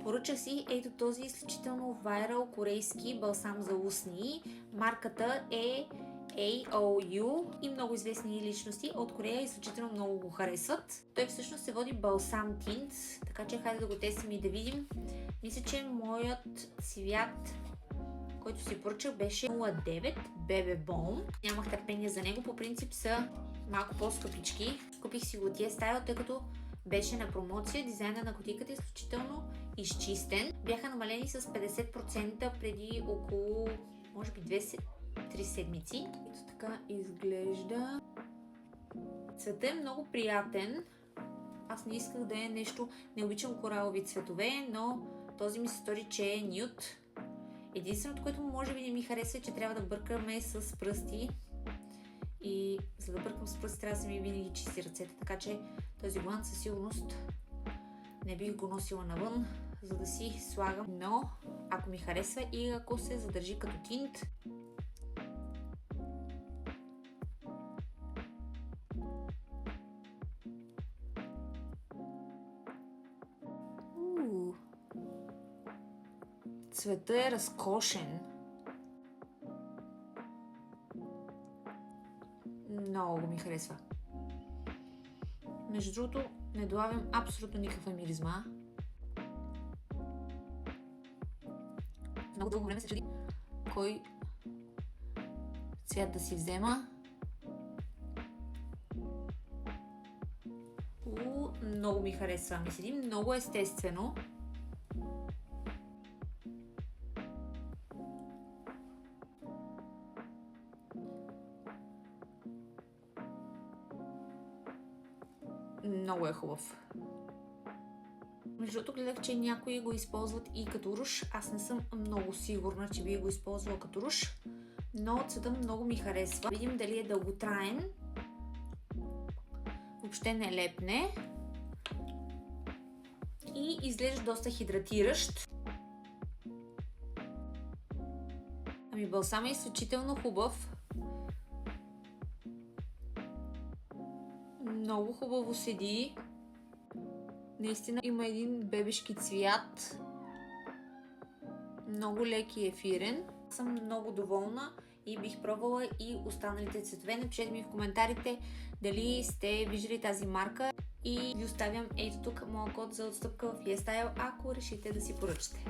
Поръчах си ето този изключително вайрал корейски балсам за устни. Марката е AOU и много известни личности от Корея изключително много го харесват. Той всъщност се води балсам тинт, така че хайде да го тестим и да видим. Мисля, че моят цвят, който си поръчах, беше 09 Bebe Balm. Нямах търпение за него, по принцип са малко по-скъпички. Купих си го тия стайл, тъй като беше на промоция. Дизайна на кутийката е изключително изчистен. Бяха намалени с 50% преди около, може би 2-3 седмици. Ето така изглежда. Цветът е много приятен. Аз не исках да е нещо, не обичам коралови цветове, но този ми се стори, че е нюд. Единственото, което може би не ми хареса е, че трябва да бъркаме с пръсти. И за да бъркам с пръсти, трябва да се ми винаги чисти ръцете. Така че този глант със сигурност не бих го носила навън, за да си слагам. Но ако ми харесва и ако се задържи като тинт, цветът е разкошен. Много ми харесва. Между другото, не долавям абсолютно никаква миризма. Много дълго време се чуди кой цвят да си взема. Много ми харесва. Ми седи много естествено. Много е хубав. Между другото, гледах, че някои го използват и като руш. Аз не съм много сигурна, че би го използвала като руш, но цветът много ми харесва. Видим дали е дълготраен. Въобще не лепне. И изглежда доста хидратиращ. Ами балсам е изключително хубав. Много хубаво седи. Наистина има един бебешки цвят. Много лек и ефирен. Съм много доволна и бих пробвала и останалите цветове. Напишете ми в коментарите дали сте виждали тази марка и ви оставям ето тук моя код за отстъпка в YesStyle, ако решите да си поръчате.